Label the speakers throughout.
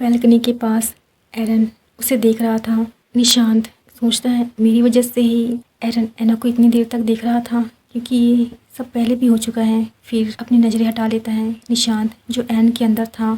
Speaker 1: Balcony के पास एरन उसे देख रहा था। निशांत सोचता है मेरी वजह से ही एरन एना को इतनी देर तक देख रहा था, क्योंकि ये सब पहले भी हो चुका है। फिर अपनी नज़रें हटा लेता है। निशांत जो एरन के अंदर था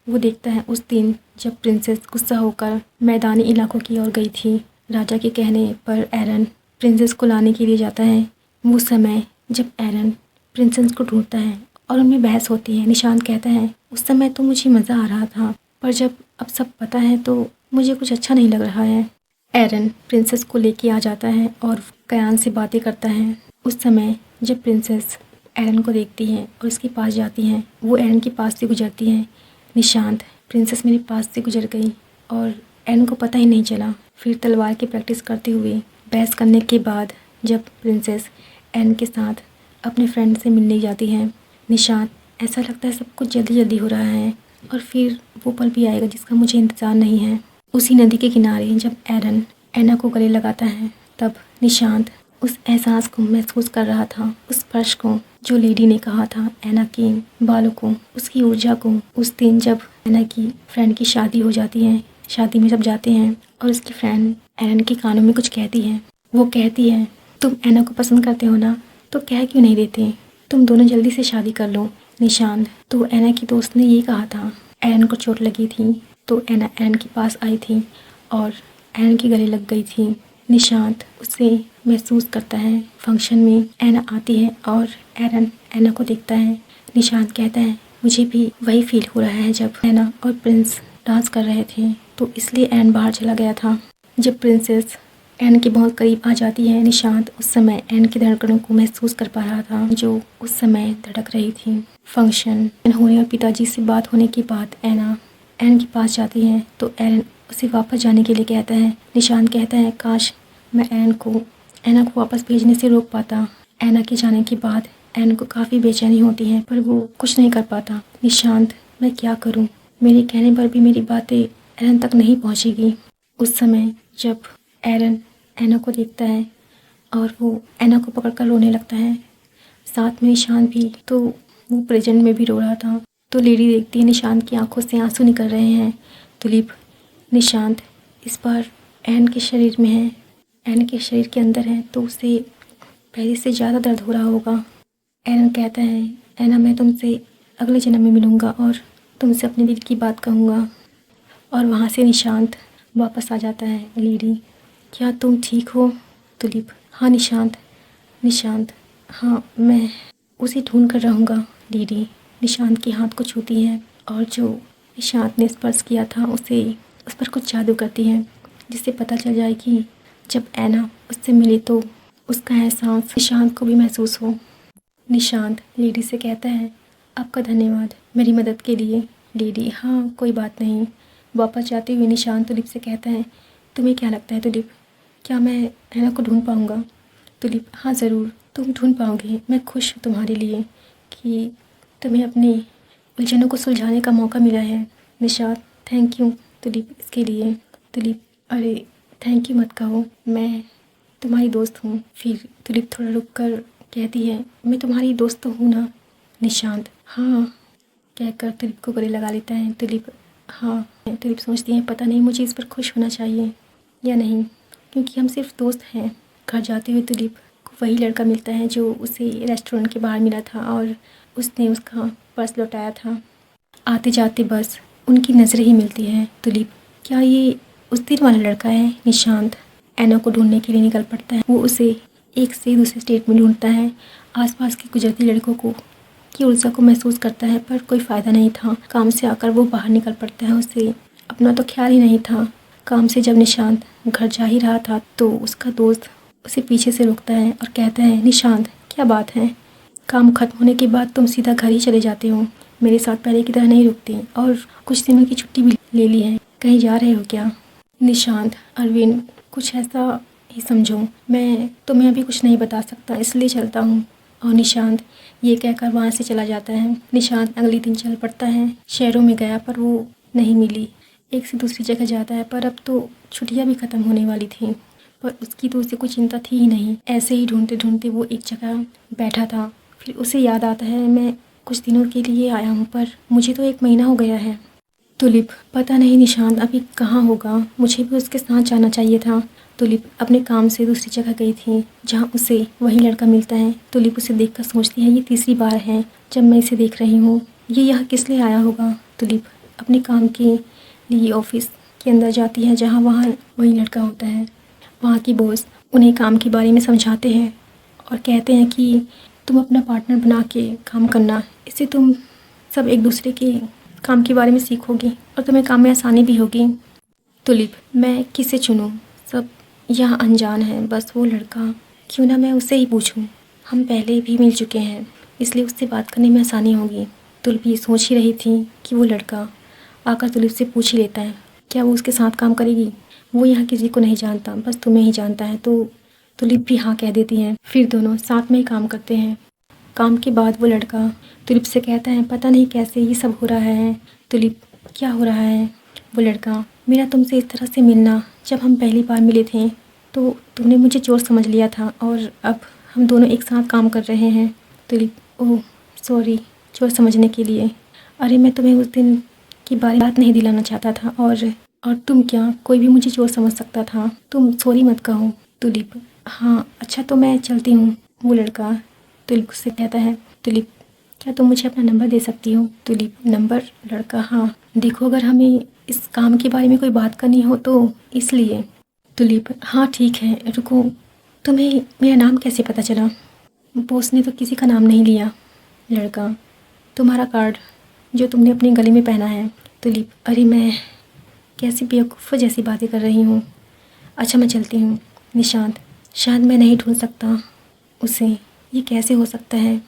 Speaker 1: वो देखता है उस दिन जब प्रिंसेस गुस्सा होकर मैदानी इलाकों की ओर गई थी। राजा के कहने पर एरन प्रिंसेस को लाने के लिए जाता है। वो समय जब एरन प्रिंसेस को ढूंढता है और उनमें बहस होती है। निशांत कहता है उस समय तो मुझे मज़ा आ रहा था, पर जब अब सब पता है तो मुझे कुछ अच्छा नहीं लग रहा है। एरन प्रिंसेस को लेके आ जाता है और कयान से बातें करता है। उस समय जब प्रिंसेस एरन को देखती हैं और उसके पास जाती हैं, वो एरन के पास से गुजरती हैं। निशांत प्रिंसेस मेरे पास से गुजर गई और एरन को पता ही नहीं चला। फिर तलवार की प्रैक्टिस करते हुए बहस करने के बाद जब प्रिंसेस एरन के साथ अपने फ्रेंड से मिलने जाती है, निशांत ऐसा लगता है सब कुछ जल्दी जल्दी हो रहा है और फिर वो पल भी आएगा जिसका मुझे इंतज़ार नहीं है। उसी नदी के किनारे जब एरन एना को गले लगाता है, तब निशांत उस एहसास को महसूस कर रहा था, उस स्पर्श को जो लेडी ने कहा था एना के बालों को, उसकी ऊर्जा को। उस दिन जब एना की फ्रेंड की शादी हो जाती है, शादी में जब जाते हैं और उसकी फ्रेंड एरन के कानों में कुछ कहती है। वो कहती है तुम एना को पसंद करते हो ना, तो कह क्यों नहीं देते, तुम दोनों जल्दी से शादी कर लो। निशांत तो एना की दोस्त ने ये कहा था। एरन को चोट लगी थी तो एना एरन के पास आई थी और एरन के गले लग गई थी। निशांत उसे महसूस करता है। फंक्शन में एना आती है और एरन एना को देखता है। निशांत कहता है मुझे भी वही फील हो रहा है जब एना और प्रिंस डांस कर रहे थे, तो इसलिए एरन बाहर चला गया था। जब प्रिंसेस एरन के बहुत करीब आ जाती है, निशांत उस समय एरन की धड़कनों को महसूस कर पा रहा था जो उस समय धड़क रही थी। फंक्शन होने और पिताजी से बात होने के बाद एना एरन के पास जाती है तो एरन उसे वापस जाने के लिए कहता है। निशांत कहता है काश मैं एना को वापस भेजने से रोक पाता। एना के जाने के बाद एरन को काफ़ी बेचैनी होती है, पर वो कुछ नहीं कर पाता। निशांत मैं क्या करूं, मेरे कहने पर भी मेरी बातें एरन तक नहीं पहुंचेगी। उस समय जब एरन एना को देखता है और वो एना को पकड़कर रोने लगता है, साथ में निशांत भी, तो वो प्रेजेंट में भी रो रहा था। तो लेडी देखती है निशांत की आंखों से आंसू निकल रहे हैं। तुलिप निशांत इस बार एरन के शरीर में है, एरन के शरीर के अंदर है, तो उसे पहले से ज़्यादा दर्द हो रहा होगा। एरन कहता है एना मैं तुमसे अगले जन्म में मिलूँगा और तुमसे अपने दिल की बात कहूँगा। और वहाँ से निशांत वापस आ जाता है। लेडी क्या तुम ठीक हो? तुलिप हाँ निशांत। निशांत हाँ मैं उसे ढूंढ कर रहूँगा। लेडी निशांत के हाथ को छूती है और जो निशांत ने स्पर्श किया था उसे उस पर कुछ जादू करती है, जिससे पता चल जाए कि जब एना उससे मिले तो उसका एहसास निशांत को भी महसूस हो। निशांत लेडी से कहता है आपका धन्यवाद मेरी मदद के लिए। लेडी हाँ कोई बात नहीं। वापस जाते हुए निशांत तुलिप से कहता है तुम्हें क्या लगता है तुलिप, क्या मैं एना को ढूंढ पाऊँगा? तुलिप हाँ ज़रूर तुम ढूंढ पाओगे। मैं खुश हूँ तुम्हारे लिए कि तुम्हें अपनी उलझनों को सुलझाने का मौका मिला है। निशांत थैंक यू तुलिप इसके लिए। तुलिप अरे थैंक यू मत कहो, मैं तुम्हारी दोस्त हूँ। फिर तुलिप थोड़ा रुक कर कहती है मैं तुम्हारी दोस्त तो हूँ ना? निशांत हाँ कहकर तुलिप को गले लगा लेता है। तुलिप हाँ। तुलिप सोचती है पता नहीं मुझे इस पर खुश होना चाहिए या नहीं, क्योंकि हम सिर्फ दोस्त हैं। घर जाते हुए तुलिप को वही लड़का मिलता है जो उसे रेस्टोरेंट के बाहर मिला था और उसने उसका पर्स लौटाया था। आते जाते बस उनकी नज़रें ही मिलती हैं। तुलिप क्या ये उस दिन वाला लड़का है? निशांत एना को ढूंढने के लिए निकल पड़ता है। वो उसे एक से दूसरे स्टेट में ढूंढता है, आसपास की गुजरती लड़कों को की ऊर्जा को महसूस करता है, पर कोई फ़ायदा नहीं था। काम से आकर वो बाहर निकल पड़ता है। उसे अपना तो ख्याल ही नहीं था। काम से जब निशांत घर जा ही रहा था तो उसका दोस्त उसे पीछे से रोकता है और कहता है निशांत क्या बात है, काम खत्म होने के बाद तुम सीधा घर ही चले जाते हो, मेरे साथ पहले की तरह नहीं रुकते, और कुछ दिनों की छुट्टी भी ले ली है, कहीं जा रहे हो क्या? निशांत अरविंद कुछ ऐसा ही समझो, मैं तुम्हें अभी कुछ नहीं बता सकता इसलिए चलता हूँ। और निशांत ये कहकर वहाँ से चला जाता है। निशांत अगले दिन चल पड़ता है। शहरों में गया पर वो नहीं मिली। एक से दूसरी जगह जाता है, पर अब तो छुट्टियाँ भी ख़त्म होने वाली थी, पर उसकी तो उसे कोई चिंता थी ही नहीं। ऐसे ही ढूंढते ढूंढते वो एक जगह बैठा था। फिर उसे याद आता है मैं कुछ दिनों के लिए आया हूँ, पर मुझे तो 1 महीना हो गया है। तुलिप पता नहीं निशांत अभी कहाँ होगा, मुझे भी उसके साथ जाना चाहिए था। तुलिप अपने काम से दूसरी जगह गई थी जहाँ उसे वही लड़का मिलता है। तुलिप उसे देखकर सोचती है ये तीसरी बार है जब मैं इसे देख रही हूँ, ये यहाँ किस लिए आया होगा। तुलिप अपने काम के लिए ऑफिस के अंदर जाती है जहाँ वहाँ वही लड़का होता है। वहाँ की बॉस उन्हें काम के बारे में समझाते हैं और कहते हैं कि तुम अपना पार्टनर बना के काम करना, इससे तुम सब एक दूसरे के काम के बारे में सीखोगे और तुम्हें काम में आसानी भी होगी। तुलिप मैं किसे चुनूँ, सब यहाँ अनजान है, बस वो लड़का, क्यों ना मैं उससे ही पूछूँ, हम पहले भी मिल चुके हैं इसलिए उससे बात करने में आसानी होगी। तुलिप ये सोच ही रही थी कि वो लड़का आकर तुलिप से पूछ ही लेता है क्या वो उसके साथ काम करेगी। वो यहाँ किसी को नहीं जानता, बस तुम्हें ही जानता है। तो तुलिप भी हाँ कह देती है। फिर दोनों साथ में ही काम करते हैं। काम के बाद वो लड़का तुलिप से कहता है पता नहीं कैसे ये सब हो रहा है। तुलिप क्या हो रहा है। वो लड़का मेरा तुमसे इस तरह से मिलना, जब हम पहली बार मिले थे तो तुमने मुझे चोर समझ लिया था और अब हम दोनों एक साथ काम कर रहे हैं। तुलिप ओह सॉरी चोर समझने के लिए। अरे मैं तुम्हें उस दिन की बात नहीं दिलाना चाहता था और तुम क्या, कोई भी मुझे चोर समझ सकता था, तुम सॉरी मत कहो। तुलिप हाँ अच्छा तो मैं चलती हूँ। वो लड़का तुलिप से कहता है तुलिप क्या तुम मुझे अपना नंबर दे सकती हो। Tulip number. लड़का हाँ देखो अगर हमें इस काम के बारे में कोई बात करनी हो तो इसलिए। तुलिप हाँ ठीक है रुको, तुम्हें मेरा नाम कैसे पता चला। बॉस ने तो किसी का नाम नहीं लिया। लड़का तुम्हारा कार्ड जो तुमने अपने गले में पहना है। तुलिप अरे मैं कैसी बेवकूफ़ जैसी बातें कर रही हूँ। अच्छा मैं चलती हूँ। निशांत शायद मैं नहीं ढूंढ सकता उसे, ये कैसे हो सकता है।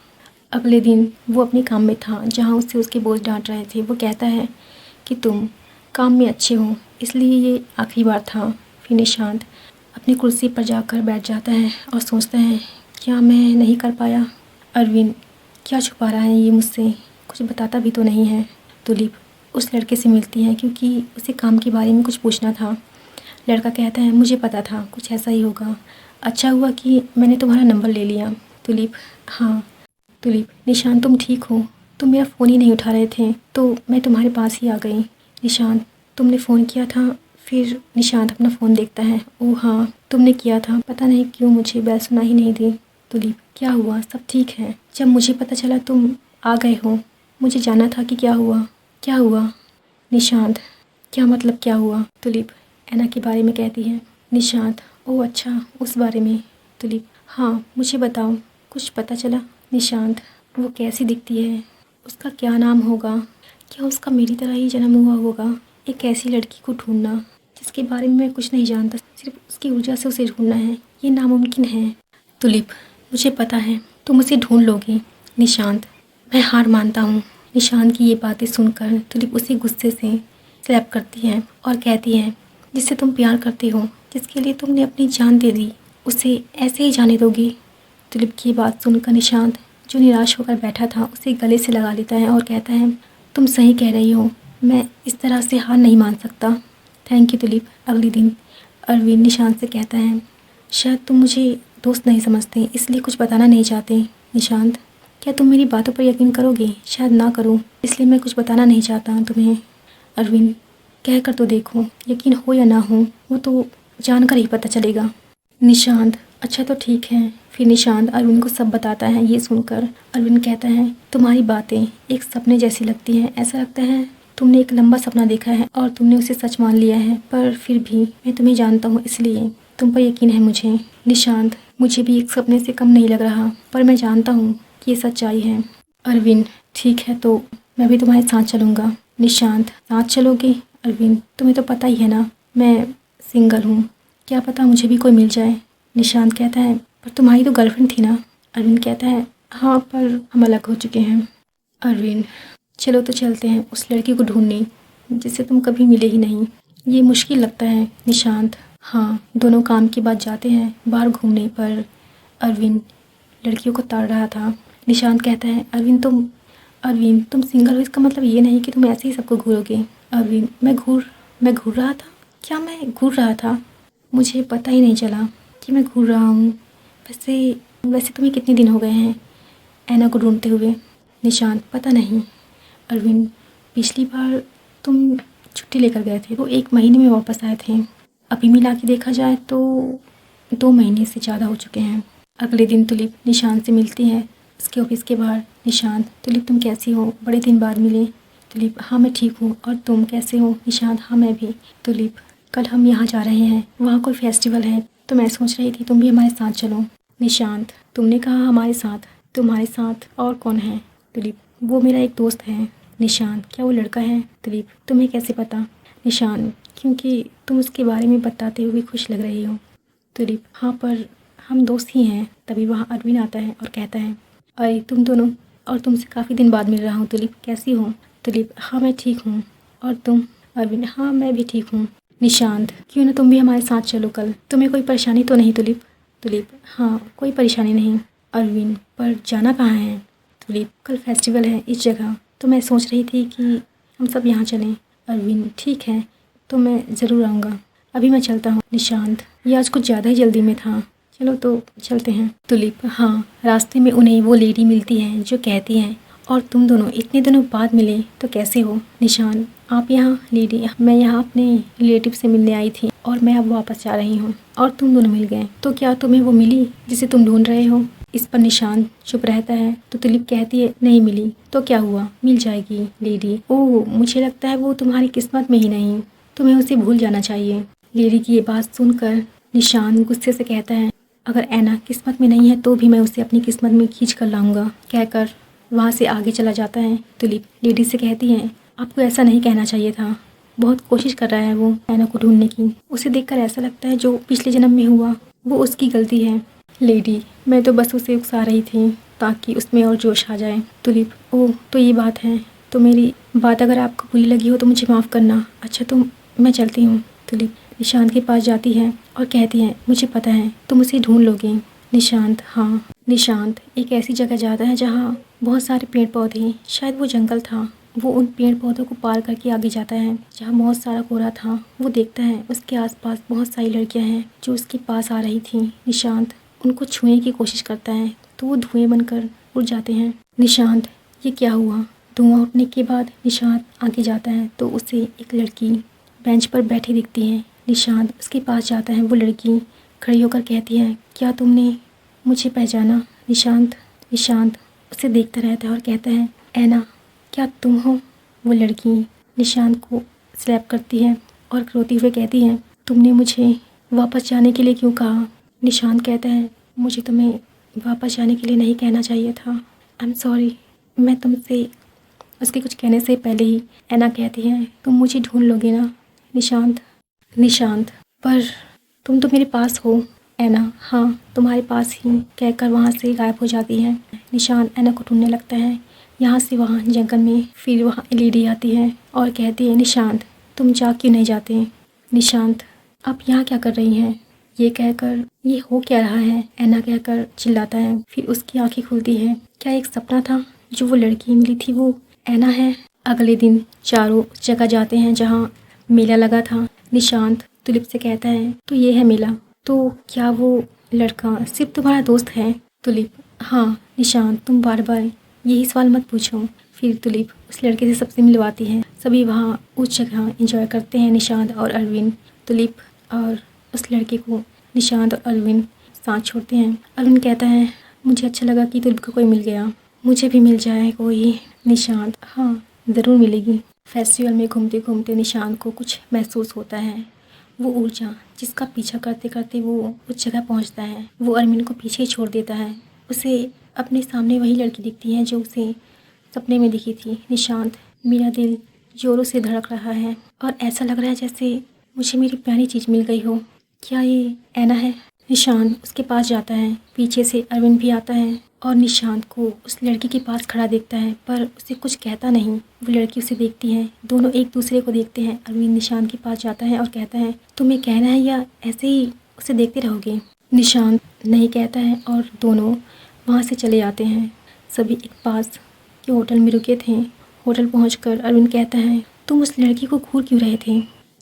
Speaker 1: अगले दिन वो अपने काम में था जहाँ उससे उसके बॉस डांट रहे थे। वो कहता है कि तुम काम में अच्छे हो इसलिए ये आखिरी बार था। फिर निशांत अपनी कुर्सी पर जाकर बैठ जाता है और सोचता है क्या मैं नहीं कर पाया। अरविंद क्या छुपा रहा है ये मुझसे, कुछ बताता भी तो नहीं है। तुलिप उस लड़के से मिलती है क्योंकि उसे काम के बारे में कुछ पूछना था। लड़का कहता है मुझे पता था कुछ ऐसा ही होगा, अच्छा हुआ कि मैंने तुम्हारा नंबर ले लिया। तुलिप हाँ। तुलिप निशांत तुम ठीक हो, तुम मेरा फ़ोन ही नहीं उठा रहे थे तो मैं तुम्हारे पास ही आ गई। निशांत तुमने फ़ोन किया था। फिर निशांत अपना फ़ोन देखता है, ओह हाँ तुमने किया था, पता नहीं क्यों मुझे बेल सुना ही नहीं दी। तुलिप क्या हुआ, सब ठीक है। जब मुझे पता चला तुम आ गए हो मुझे जानना था कि क्या हुआ। क्या हुआ। निशांत क्या मतलब क्या हुआ। तुलिप ऐना के बारे में कहती है। निशांत ओह अच्छा उस बारे में। तुलिप हाँ मुझे बताओ, कुछ पता चला। निशांत वो कैसी दिखती है, उसका क्या नाम होगा, क्या उसका मेरी तरह ही जन्म हुआ होगा। एक ऐसी लड़की को ढूंढना जिसके बारे में मैं कुछ नहीं जानता, सिर्फ उसकी ऊर्जा से उसे ढूंढना है, ये नामुमकिन है। तुलिप मुझे पता है तुम उसे ढूंढ लोगी। निशांत मैं हार मानता हूँ। निशांत की ये बातें सुनकर तुलिप उसे गुस्से से स्लैप करती है और कहती है जिससे तुम प्यार करते हो, जिसके लिए तुमने अपनी जान दे दी, उसे ऐसे ही जाने दोगी। तुलिप की बात सुनकर निशांत जो निराश होकर बैठा था उसे गले से लगा लेता है और कहता है तुम सही कह रही हो, मैं इस तरह से हार नहीं मान सकता। Thank you tulip. अगले दिन अरविंद निशांत से कहता है शायद तुम मुझे दोस्त नहीं समझते इसलिए कुछ बताना नहीं चाहते। निशांत क्या तुम मेरी बातों पर यकीन करोगे। शायद ना करो इसलिए मैं कुछ बताना नहीं चाहता तुम्हें। अरविंद कह कर तो देखो, यकीन हो या ना हो वो तो जानकर ही पता चलेगा। निशांत अच्छा तो ठीक है। फिर निशांत अरविंद को सब बताता है। ये सुनकर अरविंद कहता है तुम्हारी बातें एक सपने जैसी लगती हैं, ऐसा लगता है तुमने एक लंबा सपना देखा है और तुमने उसे सच मान लिया है, पर फिर भी मैं तुम्हें जानता हूँ इसलिए तुम पर यकीन है मुझे। निशांत मुझे भी एक सपने से कम नहीं लग रहा, पर मैं जानता हूँ कि ये सच्चाई है। अरविंद ठीक है तो मैं भी तुम्हारे साथ चलूँगा। निशांत साथ चलोगे। अरविंद तुम्हें तो पता ही है ना मैं सिंगल हूँ, क्या पता मुझे भी कोई मिल जाए। निशांत कहता है पर तुम्हारी तो गर्लफ्रेंड थी ना। अरविंद कहता है हाँ पर हम अलग हो चुके हैं। अरविंद चलो तो चलते हैं उस लड़की को ढूंढने जिससे तुम कभी मिले ही नहीं, ये मुश्किल लगता है। निशांत हाँ। दोनों काम के बाद जाते हैं बाहर घूमने, पर अरविंद लड़कियों को ताड़ रहा था। निशांत कहता है अरविंद तुम सिंगल हो इसका मतलब ये नहीं कि तुम ऐसे ही सबको घूरोगे। अरविंद मैं घूर रहा था। क्या मैं घूर रहा था, मुझे पता ही नहीं चला कि मैं घूर रहा हूँ। वैसे तुम्हें कितने दिन हो गए हैं ऐना को ढूंढते हुए। निशांत पता नहीं। अरविंद पिछली बार तुम छुट्टी लेकर गए थे, वो 1 महीने में वापस आए थे। अभी मिला के देखा जाए तो 2 महीने से ज़्यादा हो चुके हैं। अगले दिन तुलिप निशांत से मिलती है उसके ऑफिस के बाहर। निशांत, तुलिप तुम कैसी हो, बड़े दिन बाद मिले। तुलिप, हाँ मैं ठीक हूँ, और तुम कैसे हो। निशांत, हाँ मैं भी। तुलिप, कल हम यहाँ जा रहे हैं, वहाँ कोई फेस्टिवल है, तो मैं सोच रही थी तुम भी हमारे साथ चलो। निशांत, तुमने कहा हमारे साथ, तुम्हारे साथ और कौन है। तुलिप, वो मेरा एक दोस्त है। निशांत, क्या वो लड़का है। तुलिप, तुम्हें कैसे पता। निशांत, क्योंकि तुम उसके बारे में बताते हुए खुश लग रही हो। तुलिप, हाँ पर हम दोस्त ही हैं। तभी वहाँ अरविंद आता है और कहता है, अरे तुम दोनों, और तुमसे काफ़ी दिन बाद मिल रहा हूँ। तुलिप, कैसी हो। तुलिप, हाँ मैं ठीक हूँ, और तुम। अरविंद, हाँ मैं भी ठीक हूँ। निशांत, क्यों ना तुम भी हमारे साथ चलो कल, तुम्हें कोई परेशानी तो नहीं। तुलिप, तुलिप, हाँ कोई परेशानी नहीं। अरविंद, पर जाना कहाँ है। तुलिप, कल फेस्टिवल है इस जगह, तो मैं सोच रही थी कि हम सब यहाँ चलें। अरविंद, ठीक है, तो मैं ज़रूर आऊँगा, अभी मैं चलता हूँ। निशांत, ये आज कुछ ज़्यादा ही जल्दी में था, चलो तो चलते हैं। तुलिप, हाँ। रास्ते में उन्हें वो लेडी मिलती है जो कहती हैं, और तुम दोनों इतने दिनों बाद मिले तो कैसे हो। निशांत, आप यहाँ। लेडी, मैं यहाँ अपने रिलेटिव से मिलने आई थी और मैं अब वापस जा रही हूँ, और तुम दोनों मिल गए, तो क्या तुम्हें वो मिली जिसे तुम ढूंढ रहे हो। इस पर निशांत चुप रहता है, तो तुलिप कहती है, नहीं मिली तो क्या हुआ, मिल जाएगी। लेडी, ओह मुझे लगता है वो तुम्हारी किस्मत में ही नहीं, तुम्हें उसे भूल जाना चाहिए। लेडी की ये बात सुनकर निशांत गुस्से से कहता है, अगर ऐना किस्मत में नहीं है तो भी मैं उसे अपनी किस्मत में खींच कर लाऊंगा, कहकर वहाँ से आगे चला जाता है। तुलिप लेडी से कहती है, आपको ऐसा नहीं कहना चाहिए था, बहुत कोशिश कर रहा है वो ऐना को ढूंढने की, उसे देखकर ऐसा लगता है जो पिछले जन्म में हुआ वो उसकी गलती है। लेडी, मैं तो बस उसे उकसा रही थी ताकि उसमें और जोश आ जाए। तुलिप, ओह तो ये बात है, तो मेरी बात अगर आपको बुरी लगी हो तो मुझे माफ़ करना। अच्छा तो मैं चलती हूँ। तुलिप निशांत के पास जाती है और कहती है, मुझे पता है तुम उसे ढूंढ लोगे। निशांत, हाँ। निशांत एक ऐसी जगह जाता है जहाँ बहुत सारे पेड़ पौधे, शायद वो जंगल था। वो उन पेड़ पौधों को पार करके आगे जाता है जहाँ बहुत सारा कोहरा था। वो देखता है उसके आसपास बहुत सारी लड़कियां हैं जो उसके पास आ रही थी। निशांत उनको छूने की कोशिश करता है तो वो धुएं बनकर उड़ जाते हैं। निशांत, ये क्या हुआ। धुआं उठने के बाद निशांत आगे जाता है तो उसे एक लड़की बेंच पर बैठी दिखती है। निशांत उसके पास जाता है। वो लड़की खड़ी होकर कहती है, क्या तुमने मुझे पहचाना। निशांत उसे देखता रहता है और कहता है, ऐना क्या तुम हो। वो लड़की निशांत को स्लैप करती है और रोती हुए कहती है, तुमने मुझे वापस जाने के लिए क्यों कहा। निशांत कहता है, मुझे तुम्हें वापस जाने के लिए नहीं कहना चाहिए था, आई एम सॉरी। मैं तुमसे उसके कुछ कहने से पहले ही ऐना कहती है, तुम मुझे ढूंढ लोगे ना। निशांत, पर तुम तो मेरे पास हो। ऐना, हाँ तुम्हारे पास ही, कहकर वहाँ से गायब हो जाती है। निशांत ऐना को ढूंढने लगता है यहाँ से वहाँ जंगल में। फिर वहाँ लेडी आती है और कहती है, निशांत तुम जा क्यों नहीं जाते। निशांत, आप यहाँ क्या कर रही हैं। ये कहकर, ये हो क्या रहा है, ऐना कहकर चिल्लाता है। फिर उसकी आंखें खुलती हैं। क्या एक सपना था, जो वो लड़की मिली थी वो ऐना है। अगले दिन चारों उस जगह जाते हैं जहाँ मेला लगा था। निशांत तुलिप से कहता है, तो ये है मेला, तो क्या वो लड़का सिर्फ तुम्हारा दोस्त है। तुलिप, हाँ। निशांत, तुम बार बार यही सवाल मत पूछो। फिर तुलिप उस लड़के से सबसे मिलवाती है। सभी वहाँ उस जगह एंजॉय करते हैं, निशांत और अरविंद। तुलिप और उस लड़के को निशांत और अरविंद साथ छोड़ते हैं। अरविंद कहता है, मुझे अच्छा लगा कि तुलिप को कोई मिल गया, मुझे भी मिल जाए कोई। निशांत, हाँ ज़रूर मिलेगी। फेस्टिवल में घूमते घूमते निशांत को कुछ महसूस होता है। वो ऊर्जा जिसका पीछा करते करते वो उस जगह पहुंचता है, वो अरविंद को पीछे छोड़ देता है। उसे अपने सामने वही लड़की दिखती है जो उसे सपने में दिखी थी। निशांत, मेरा दिल जोरों से धड़क रहा है और ऐसा लग रहा है जैसे मुझे मेरी प्यारी चीज़ मिल गई हो। क्या ये ऐना है। निशांत उसके पास जाता है। पीछे से अरविंद भी आता है और निशांत को उस लड़की के पास खड़ा देखता है, पर उसे कुछ कहता नहीं। वो लड़की उसे देखती है, दोनों एक दूसरे को देखते हैं। अरविंद निशांत के पास जाता है और कहता है, तुम्हें कहना है या ऐसे ही उसे देखते रहोगे। निशांत नहीं कहता है और दोनों वहाँ से चले जाते हैं। सभी एक पास के होटल में रुके थे। होटल पहुंचकर अरविंद कहता है, तुम उस लड़की को घूर क्यों रहे थे।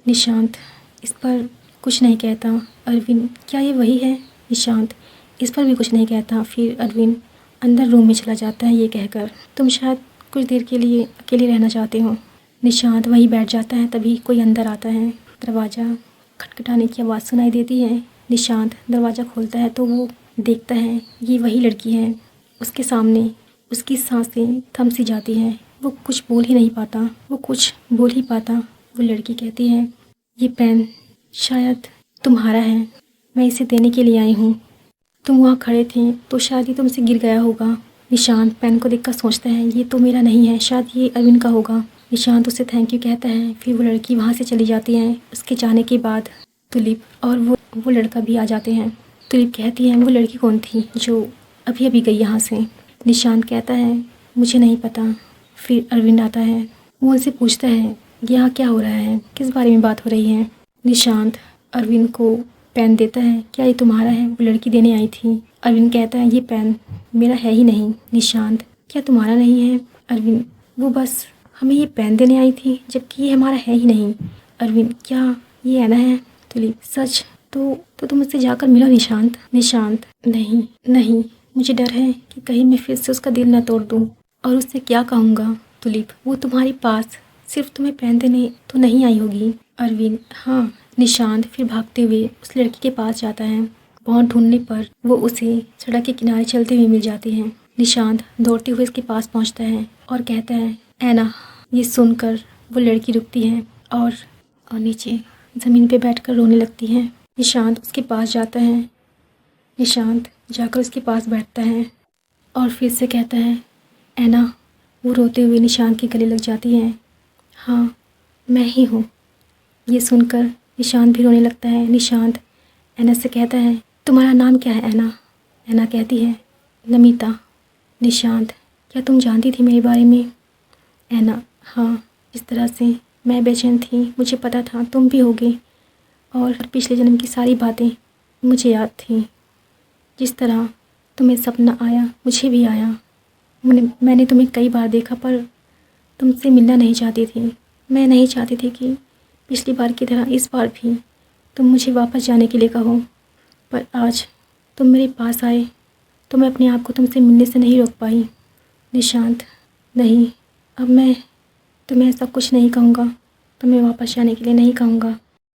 Speaker 1: निशांत इस पर कुछ नहीं कहता। अरविंद, क्या ये वही है। निशांत इस पर भी कुछ नहीं कहता। फिर अरविंद अंदर रूम में चला जाता है ये कहकर, तुम शायद कुछ देर के लिए अकेले रहना चाहते हो। निशांत वहीं बैठ जाता है। तभी कोई अंदर आता है। दरवाज़ा खटखटाने की आवाज़ सुनाई देती है। निशांत दरवाज़ा खोलता है तो वो देखता है ये वही लड़की है। उसके सामने उसकी सांसें थम सी जाती हैं। वो कुछ बोल ही नहीं पाता। वो लड़की कहती है, ये पेन शायद तुम्हारा है, मैं इसे देने के लिए आई हूँ। तुम वहाँ खड़े थे तो शायद ये तुमसे गिर गया होगा। निशांत पेन को देखकर सोचता है ये तो मेरा नहीं है, शायद ये अरविंद का होगा। निशांत उसे थैंक यू कहता है। फिर वो लड़की वहाँ से चली जाती है। उसके जाने के बाद तुलिप और वो लड़का भी आ जाते हैं। तुलिप कहती है वो लड़की कौन थी जो अभी अभी गई यहाँ से। निशांत कहता है मुझे नहीं पता। फिर अरविंद आता है। वो उनसे पूछता है यहाँ क्या हो रहा है, किस बारे में बात हो रही है। निशांत अरविंद को पेन देता है। क्या ये तुम्हारा है? वो लड़की देने आई थी। अरविंद कहता है ये पेन मेरा है ही नहीं। निशांत क्या तुम्हारा नहीं है? अरविंद वो बस हमें ये पेन देने आई थी जबकि ये हमारा है ही नहीं। अरविंद क्या ये ऐना है? तुलिप सच तो तुम उससे जाकर मिलो। निशांत नहीं मुझे डर है कि कहीं मैं फिर से उसका दिल न तोड़ दूँ और उससे क्या कहूँगा। तुलिप वो तुम्हारे पास सिर्फ तुम्हें पेन देने तो नहीं आई होगी। अरविंद हाँ। निशांत फिर भागते हुए उस लड़की के पास जाता है। बहुत ढूंढने पर वो उसे सड़क के किनारे चलते हुए मिल जाती है। निशांत दौड़ते हुए उसके पास पहुंचता है और कहता है ऐना। ये सुनकर वो लड़की रुकती है और नीचे ज़मीन पे बैठकर रोने लगती है। निशांत उसके पास जाता है। निशांत जाकर उसके पास बैठता है और फिर से कहता है ऐना। वो रोते हुए निशांत के गले लग जाती है। हाँ मैं ही हूँ। ये सुनकर निशांत भी रोने लगता है। निशांत ऐना से कहता है तुम्हारा नाम क्या है ऐना? ऐना कहती है नमिता। निशांत क्या तुम जानती थी मेरे बारे में? ऐना हाँ, इस तरह से मैं बेचैन थी, मुझे पता था तुम भी होगे और पिछले जन्म की सारी बातें मुझे याद थी। जिस तरह तुम्हें सपना आया मुझे भी आया। मैंने तुम्हें कई बार देखा पर तुमसे मिलना नहीं चाहती थी। मैं नहीं चाहती थी कि पिछली बार की तरह इस बार भी तुम मुझे वापस जाने के लिए कहो, पर आज तुम मेरे पास आए तो मैं अपने आप को तुमसे मिलने से नहीं रोक पाई। निशांत नहीं, अब मैं तुम्हें ऐसा कुछ नहीं कहूँगा, तुम्हें वापस जाने के लिए नहीं कहूँगा।